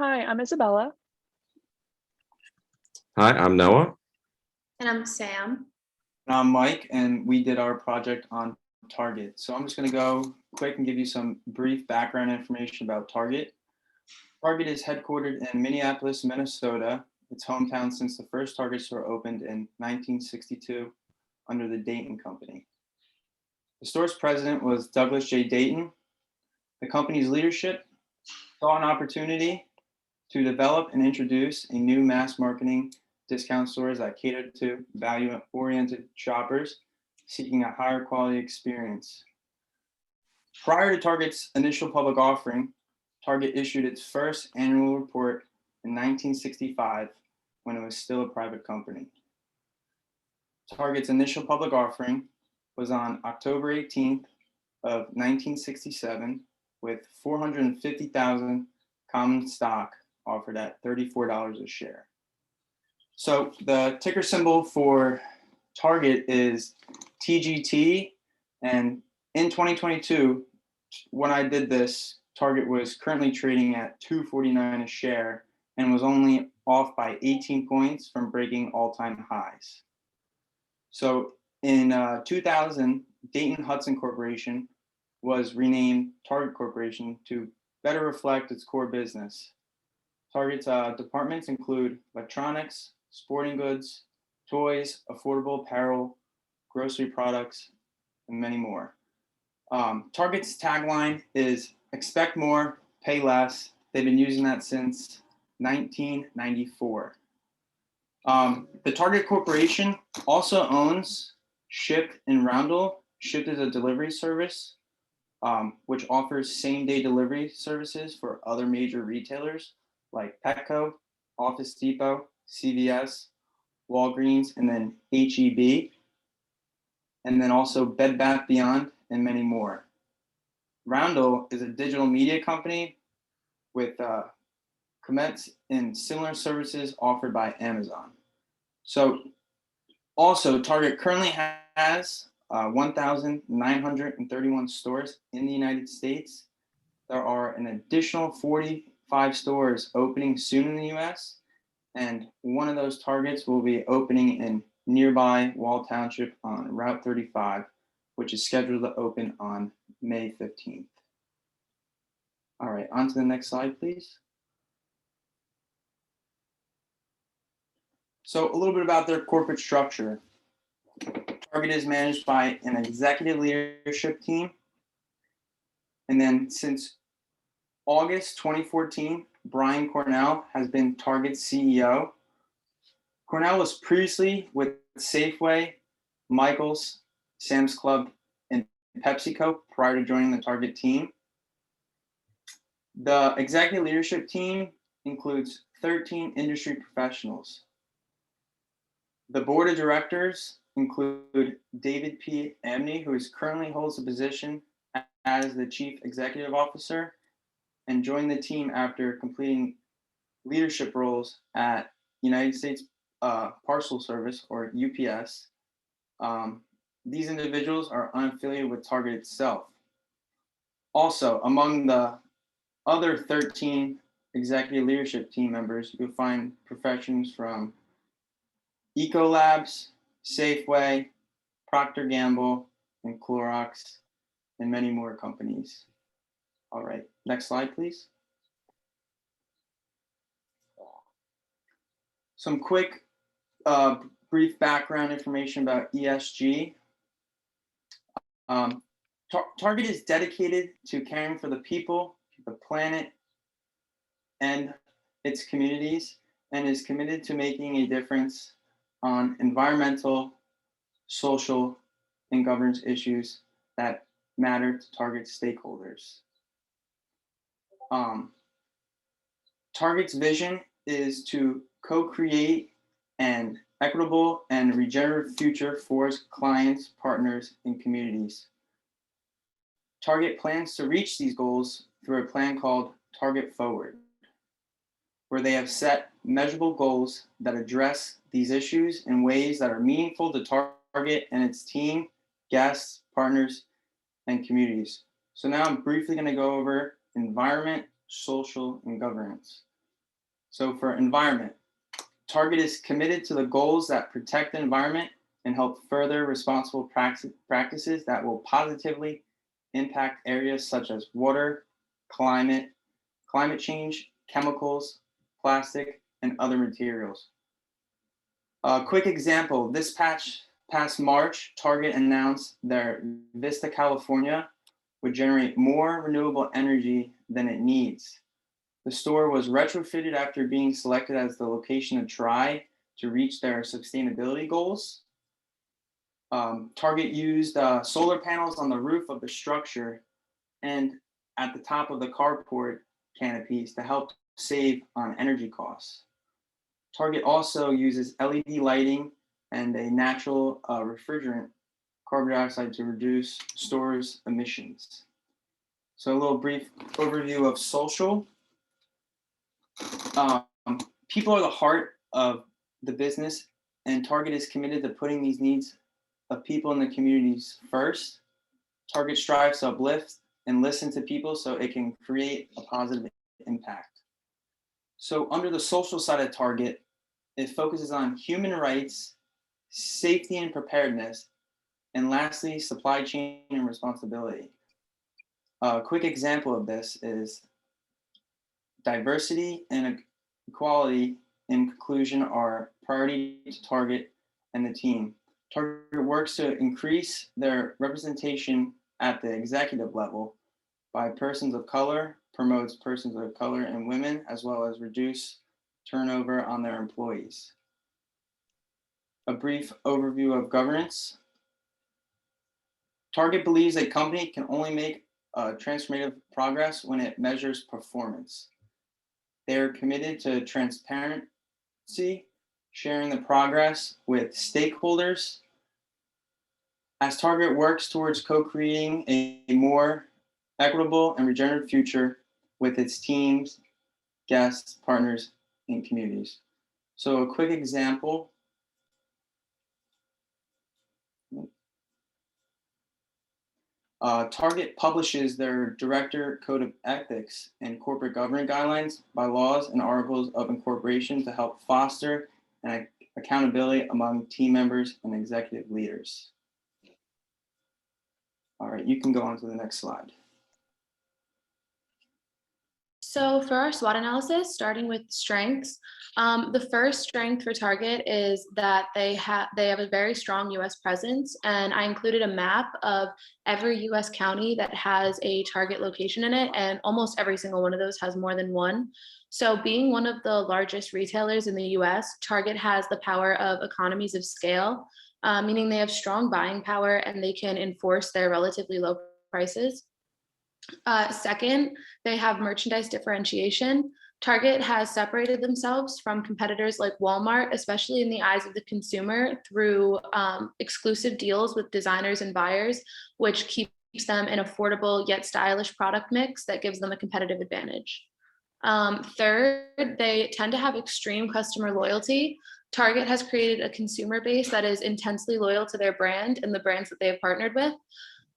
Hi, I'm Isabella. Hi, I'm Noah. And I'm Sam. And I'm Mike, and we did our project on Target. So I'm just going to go quick and give you some brief background information about Target. Target is headquartered in Minneapolis, Minnesota. Its hometown since the first Target store opened in 1962 under the Dayton Company. The store's president was Douglas J. Dayton. The company's leadership saw an opportunity to develop and introduce a new mass marketing discount stores that catered to value-oriented shoppers seeking a higher quality experience. Prior to Target's initial public offering, Target issued its first annual report in 1965 when it was still a private company. Target's initial public offering was on October 18th of 1967 with 450,000 common stock offered at $34 a share. So the ticker symbol for Target is TGT, and in 2022, when I did this, Target was currently trading at $2.49 a share and was only off by 18 points from breaking all-time highs. So in 2000, Dayton Hudson Corporation was renamed Target Corporation to better reflect its core business. Target's departments include electronics, sporting goods, toys, affordable apparel, grocery products, and many more. Target's tagline is expect more, pay less. They've been using that since 1994. The Target Corporation also owns Shipt in Roundel. Shipt is a delivery service which offers same-day delivery services for other major retailers like Petco, Office Depot, CVS, Walgreens, and then HEB, and then also Bed Bath Beyond, and many more. Roundel is a digital media company with comments in similar services offered by Amazon. So also, Target currently has 1,931 stores in the United States. There are an additional 45 stores opening soon in the US, and one of those Targets will be opening in nearby Wall Township on Route 35, which is scheduled to open on May 15th. All right, on to the next slide, please. So a little bit about their corporate structure. Target is managed by an executive leadership team. And then since August 2014, Brian Cornell has been Target's CEO. Cornell was previously with Safeway, Michaels, Sam's Club, and PepsiCo prior to joining the Target team. The executive leadership team includes 13 industry professionals. The board of directors include David P. Amney, who currently holds the position as the Chief Executive Officer and joined the team after completing leadership roles at United States Parcel Service, or UPS. These individuals are unaffiliated with Target itself. Also, among the other 13 executive leadership team members, you'll find professions from Ecolabs, Safeway, Procter & Gamble, and Clorox, and many more companies. All right, next slide, please. Some quick, brief background information about ESG. Target is dedicated to caring for the people, the planet, and its communities, and is committed to making a difference on environmental, social, and governance issues that matter to Target stakeholders. Target's vision is to co-create an equitable and regenerative future for its clients, partners, and communities. Target plans to reach these goals through a plan called Target Forward, where they have set measurable goals that address these issues in ways that are meaningful to Target and its team, guests, partners, and communities. So now I'm briefly going to go over environment, social, and governance. So for environment, Target is committed to the goals that protect the environment and help further responsible practices that will positively impact areas such as water, climate, climate change, chemicals, plastic, and other materials. A quick example, this past March, Target announced their Vista, California would generate more renewable energy than it needs. The store was retrofitted after being selected as the location to try to reach their sustainability goals. Target used solar panels on the roof of the structure and at the top of the carport canopies to help save on energy costs. Target also uses LED lighting and a natural refrigerant, carbon dioxide, to reduce stores' emissions. So a little brief overview of social. Um, People are the heart of the business, and Target is committed to putting these needs of people in the communities first. Target strives to uplift and listen to people so it can create a positive impact. So under the social side of Target, it focuses on human rights, safety and preparedness, and lastly, supply chain and responsibility. A quick example of this is diversity and equality in conclusion are priority to Target and the team. Target works to increase their representation at the executive level by persons of color, promotes persons of color and women, as well as reduce turnover on their employees. A brief overview of governance. Target believes a company can only make transformative progress when it measures performance. They are committed to transparency, sharing the progress with stakeholders. As Target works towards co-creating a more equitable and regenerative future with its teams, guests, partners, and communities. So a quick example. Target publishes their Director Code of Ethics and Corporate Governance Guidelines, bylaws, and articles of incorporation to help foster an accountability among team members and executive leaders. All right, you can go on to the next slide. So for our SWOT analysis, starting with strengths, the first strength for Target is that they have a very strong US presence, and I included a map of every US county that has a Target location in it, and almost every single one of those has more than one. So being one of the largest retailers in the US, Target has the power of economies of scale, meaning they have strong buying power and they can enforce their relatively low prices. Second, they have merchandise differentiation. Target has separated themselves from competitors like Walmart, especially in the eyes of the consumer, through exclusive deals with designers and buyers, which keeps them an affordable yet stylish product mix that gives them a competitive advantage. Third, they tend to have extreme customer loyalty. Target has created a consumer base that is intensely loyal to their brand and the brands that they have partnered with.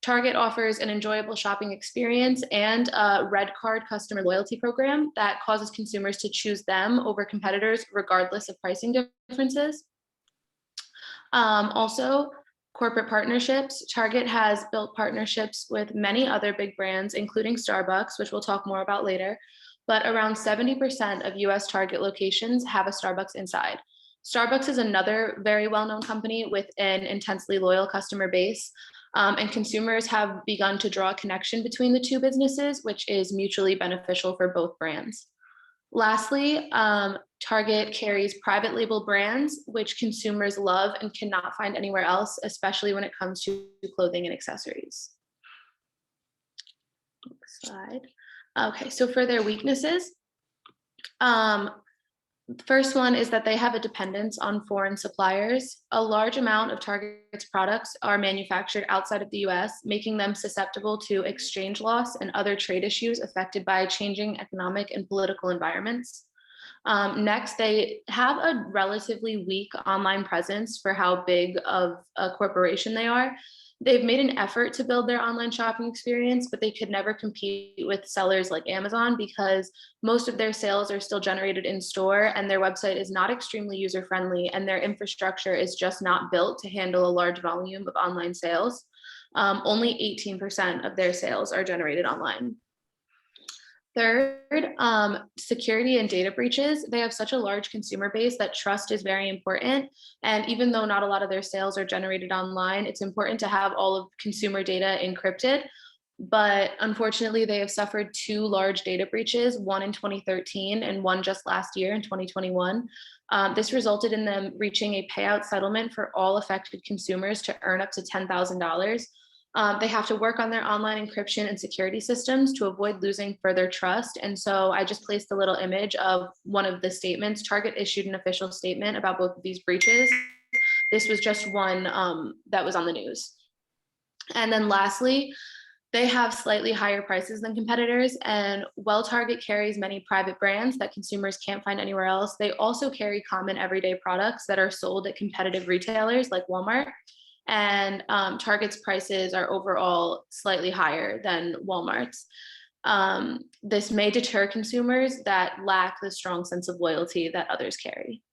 Target offers an enjoyable shopping experience and a red card customer loyalty program that causes consumers to choose them over competitors regardless of pricing differences. Also, corporate partnerships. Target has built partnerships with many other big brands, including Starbucks, which we'll talk more about later, but around 70% of US Target locations have a Starbucks inside. Starbucks is another very well-known company with an intensely loyal customer base. And consumers have begun to draw a connection between the two businesses, which is mutually beneficial for both brands. Lastly, Target carries private label brands, which consumers love and cannot find anywhere else, especially when it comes to clothing and accessories. Next slide. Okay, so for their weaknesses, the first one is that they have a dependence on foreign suppliers. A large amount of Target's products are manufactured outside of the US, making them susceptible to exchange loss and other trade issues affected by changing economic and political environments. Next, they have a relatively weak online presence for how big of a corporation they are. They've made an effort to build their online shopping experience, but they could never compete with sellers like Amazon because most of their sales are still generated in store and their website is not extremely user friendly and their infrastructure is just not built to handle a large volume of online sales. Only 18% of their sales are generated online. Third, security and data breaches. They have such a large consumer base that trust is very important. And even though not a lot of their sales are generated online, it's important to have all of consumer data encrypted. But unfortunately, they have suffered two large data breaches, one in 2013 and one just last year in 2021. This resulted in them reaching a payout settlement for all affected consumers to earn up to $10,000. They have to work on their online encryption and security systems to avoid losing further trust. And so I just placed a little image of one of the statements. Target issued an official statement about both of these breaches. This was just one that was on the news. And then lastly, they have slightly higher prices than competitors. And while Target carries many private brands that consumers can't find anywhere else, they also carry common everyday products that are sold at competitive retailers like Walmart. And Target's prices are overall slightly higher than Walmart's. This may deter consumers that lack the strong sense of loyalty that others carry.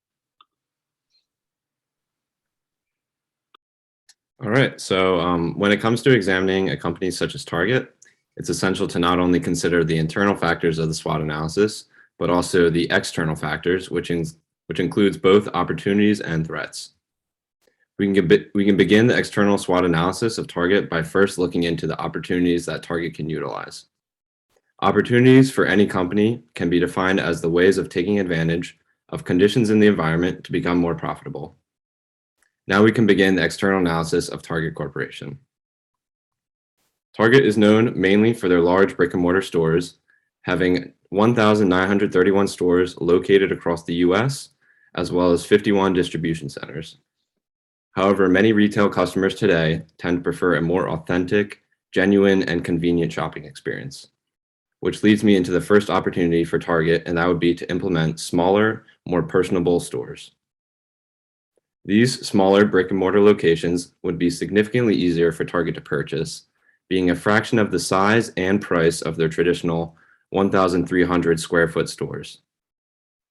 All right, so when it comes to examining a company such as Target, it's essential to not only consider the internal factors of the SWOT analysis, but also the external factors, which includes both opportunities and threats. We can begin the external SWOT analysis of Target by first looking into the opportunities that Target can utilize. Opportunities for any company can be defined as the ways of taking advantage of conditions in the environment to become more profitable. Now we can begin the external analysis of Target Corporation. Target is known mainly for their large brick and mortar stores, having 1,931 stores located across the US, as well as 51 distribution centers. However, many retail customers today tend to prefer a more authentic, genuine, and convenient shopping experience, which leads me into the first opportunity for Target, and that would be to implement smaller, more personable stores. These smaller brick and mortar locations would be significantly easier for Target to purchase, being a fraction of the size and price of their traditional 1,300 square foot stores.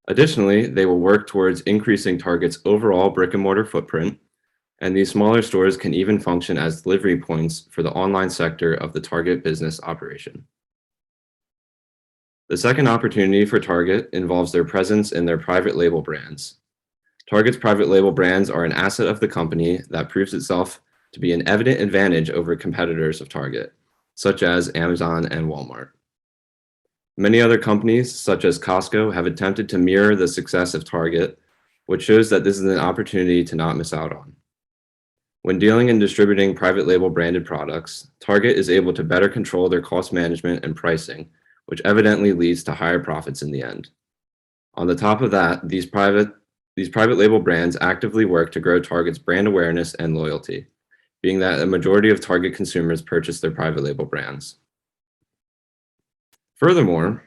Additionally, they will work towards increasing Target's overall brick and mortar footprint, and these smaller stores can even function as delivery points for the online sector of the Target business operation. The second opportunity for Target involves their presence in their private label brands. Target's private label brands are an asset of the company that proves itself to be an evident advantage over competitors of Target, such as Amazon and Walmart. Many other companies, such as Costco, have attempted to mirror the success of Target, which shows that this is an opportunity to not miss out on. When dealing and distributing private label branded products, Target is able to better control their cost management and pricing, which evidently leads to higher profits in the end. On the top of that, these private label brands actively work to grow Target's brand awareness and loyalty, being that a majority of Target consumers purchase their private label brands. Furthermore,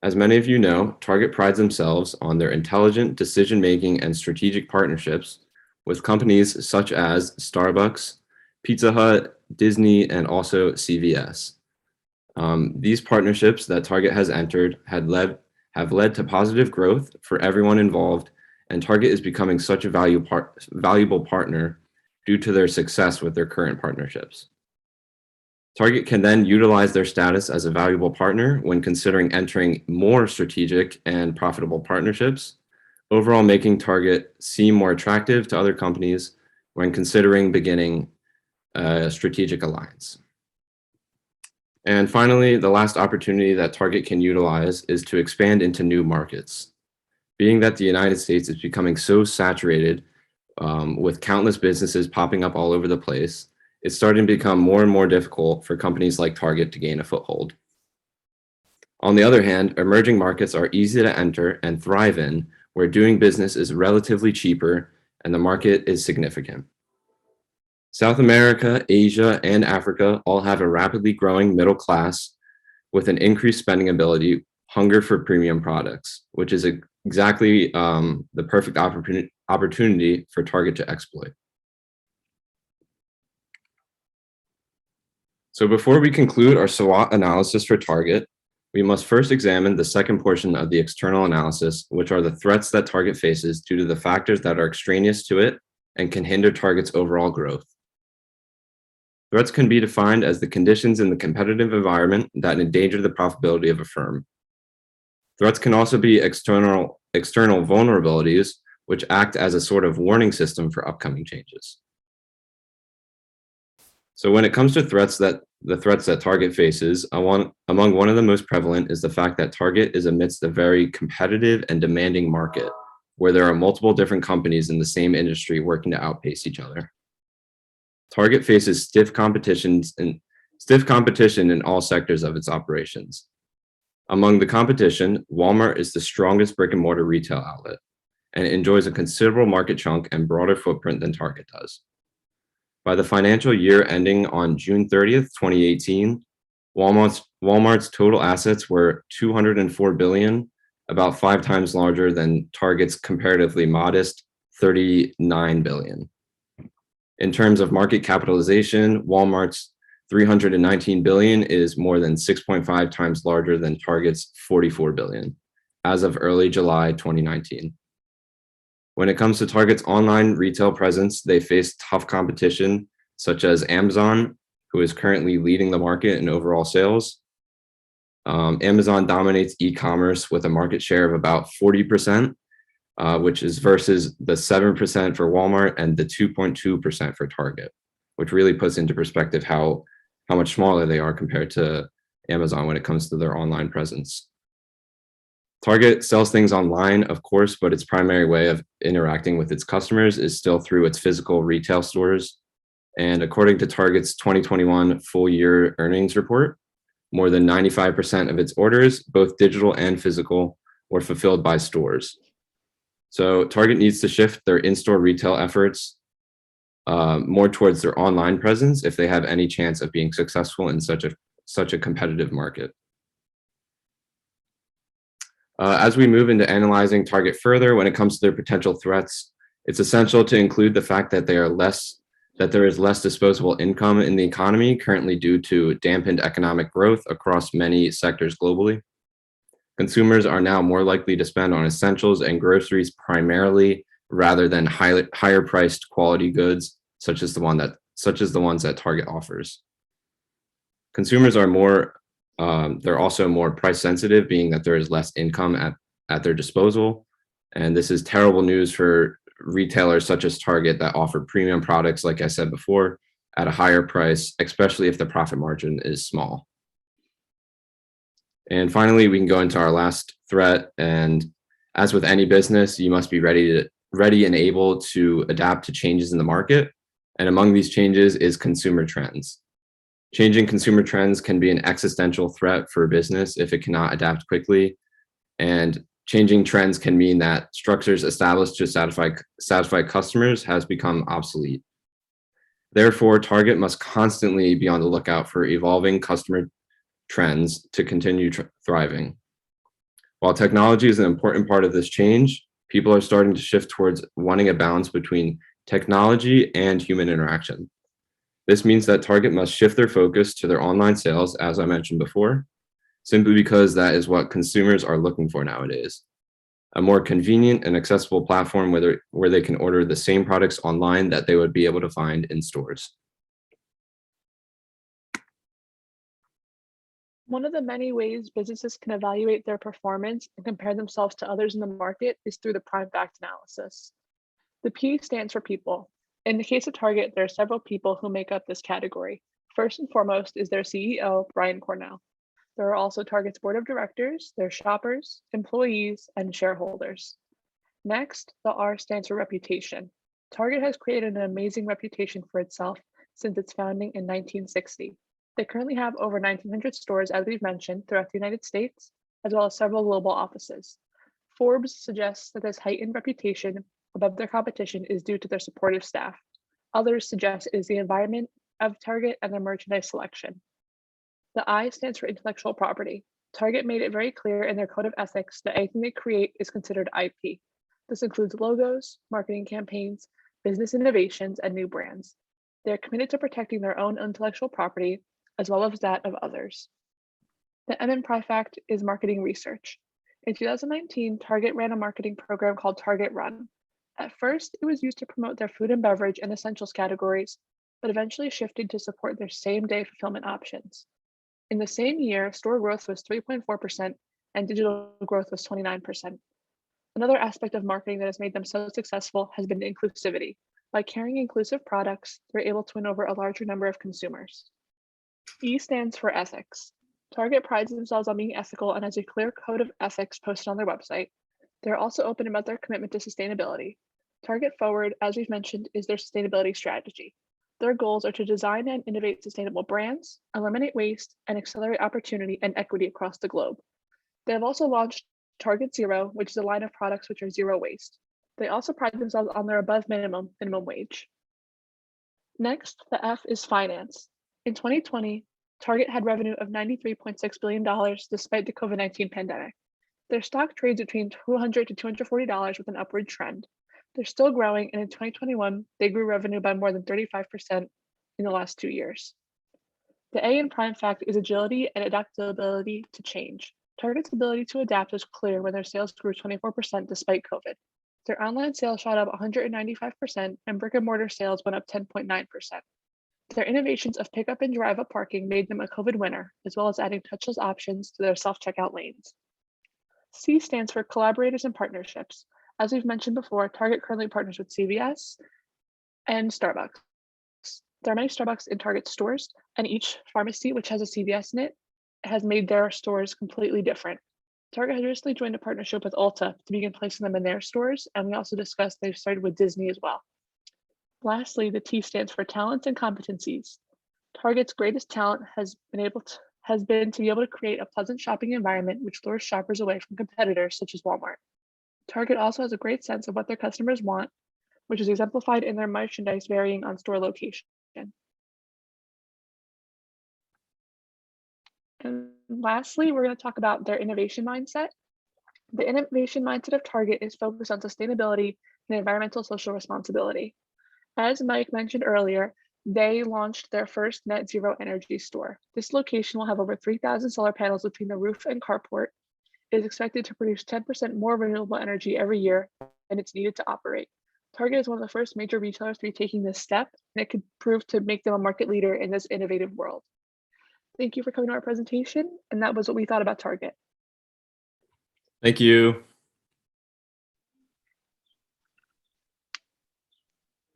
as many of you know, Target prides themselves on their intelligent decision-making and strategic partnerships with companies such as Starbucks, Pizza Hut, Disney, and also CVS. These partnerships that Target has entered have led to positive growth for everyone involved, and Target is becoming such a valuable partner due to their success with their current partnerships. Target can then utilize their status as a valuable partner when considering entering more strategic and profitable partnerships, overall making Target seem more attractive to other companies when considering beginning a strategic alliance. And finally, the last opportunity that Target can utilize is to expand into new markets. Being that the United States is becoming so saturated with countless businesses popping up all over the place, it's starting to become more and more difficult for companies like Target to gain a foothold. On the other hand, emerging markets are easy to enter and thrive in, where doing business is relatively cheaper and the market is significant. South America, Asia, and Africa all have a rapidly growing middle class with an increased spending ability, hunger for premium products, which is exactly the perfect opportunity for Target to exploit. So before we conclude our SWOT analysis for Target, we must first examine the second portion of the external analysis, which are the threats that Target faces due to the factors that are extraneous to it and can hinder Target's overall growth. Threats can be defined as the conditions in the competitive environment that endanger the profitability of a firm. Threats can also be external vulnerabilities, which act as a sort of warning system for upcoming changes. So when it comes to the threats that Target faces, among one of the most prevalent is the fact that Target is amidst a very competitive and demanding market where there are multiple different companies in the same industry working to outpace each other. Target faces stiff competition in all sectors of its operations. Among the competition, Walmart is the strongest brick and mortar retail outlet, and it enjoys a considerable market chunk and broader footprint than Target does. By the financial year ending on June 30th, 2018, Walmart's total assets were $204 billion, about 5 times larger than Target's comparatively modest $39 billion. In terms of market capitalization, Walmart's $319 billion is more than 6.5 times larger than Target's $44 billion as of early July 2019. When it comes to Target's online retail presence, they face tough competition, such as Amazon, who is currently leading the market in overall sales. Amazon dominates e-commerce with a market share of about 40%, which is versus the 7% for Walmart and the 2.2% for Target, which really puts into perspective how much smaller they are compared to Amazon when it comes to their online presence. Target sells things online, of course, but its primary way of interacting with its customers is still through its physical retail stores. And according to Target's 2021 full year earnings report, more than 95% of its orders, both digital and physical, were fulfilled by stores. So Target needs to shift their in-store retail efforts more towards their online presence if they have any chance of being successful in such a competitive market. As we move into analyzing Target further, when it comes to their potential threats, it's essential to include the fact that there is less disposable income in the economy currently due to dampened economic growth across many sectors globally. Consumers are now more likely to spend on essentials and groceries primarily rather than higher priced quality goods, such as the ones that Target offers. Consumers are they're also more price sensitive, being that there is less income at their disposal. And this is terrible news for retailers such as Target that offer premium products, like I said before, at a higher price, especially if the profit margin is small. And finally, we can go into our last threat. And as with any business, you must be ready and able to adapt to changes in the market. And among these changes is consumer trends. Changing consumer trends can be an existential threat for a business if it cannot adapt quickly. And changing trends can mean that structures established to satisfy customers has become obsolete. Therefore, Target must constantly be on the lookout for evolving customer trends to continue thriving. While technology is an important part of this change, people are starting to shift towards wanting a balance between technology and human interaction. This means that Target must shift their focus to their online sales, as I mentioned before, simply because that is what consumers are looking for nowadays. A more convenient and accessible platform where they can order the same products online that they would be able to find in stores. One of the many ways businesses can evaluate their performance and compare themselves to others in the market is through the prime fact analysis. The P stands for people. In the case of Target, there are several people who make up this category. First and foremost is their CEO, Brian Cornell. There are also Target's board of directors, their shoppers, employees, and shareholders. Next, the R stands for reputation. Target has created an amazing reputation for itself since its founding in 1960. They currently have over 1,900 stores, as we've mentioned, throughout the United States, as well as several global offices. Forbes suggests that this heightened reputation above their competition is due to their supportive staff. Others suggest it is the environment of Target and their merchandise selection. The I stands for intellectual property. Target made it very clear in their code of ethics that anything they create is considered IP. This includes logos, marketing campaigns, business innovations, and new brands. They are committed to protecting their own intellectual property as well as that of others. The MN Fact is marketing research. In 2019, Target ran a marketing program called Target Run. At first, it was used to promote their food and beverage and essentials categories, but eventually shifted to support their same-day fulfillment options. In the same year, store growth was 3.4% and digital growth was 29%. Another aspect of marketing that has made them so successful has been inclusivity. By carrying inclusive products, they're able to win over a larger number of consumers. E stands for ethics. Target prides themselves on being ethical and has a clear code of ethics posted on their website. They're also open about their commitment to sustainability. Target Forward, as we've mentioned, is their sustainability strategy. Their goals are to design and innovate sustainable brands, eliminate waste, and accelerate opportunity and equity across the globe. They have also launched Target Zero, which is a line of products which are zero waste. They also pride themselves on their above minimum wage. Next, the F is finance. In 2020, Target had revenue of $93.6 billion despite the COVID-19 pandemic. Their stock trades between $200 to $240 with an upward trend. They're still growing, and in 2021, they grew revenue by more than 35% in the last 2 years. The A in Prime Fact is agility and adaptability to change. Target's ability to adapt was clear when their sales grew 24% despite COVID. Their online sales shot up 195%, and brick and mortar sales went up 10.9%. Their innovations of pickup and drive-up parking made them a COVID winner, as well as adding touchless options to their self-checkout lanes. C stands for collaborators and partnerships. As we've mentioned before, Target currently partners with CVS and Starbucks. There are many Starbucks in Target stores, and each pharmacy, which has a CVS in it, has made their stores completely different. Target has recently joined a partnership with Ulta to begin placing them in their stores, and we also discussed they've started with Disney as well. Lastly, the T stands for talents and competencies. Target's greatest talent has been to be able to create a pleasant shopping environment which lures shoppers away from competitors such as Walmart. Target also has a great sense of what their customers want, which is exemplified in their merchandise varying on store location. And lastly, we're going to talk about their innovation mindset. The innovation mindset of Target is focused on sustainability and environmental social responsibility. As Mike mentioned earlier, they launched their first net zero energy store. This location will have over 3,000 solar panels between the roof and carport. It is expected to produce 10% more renewable energy every year than it's needed to operate. Target is one of the first major retailers to be taking this step, and it could prove to make them a market leader in this innovative world. Thank you for coming to our presentation, and that was what we thought about Target. Thank you.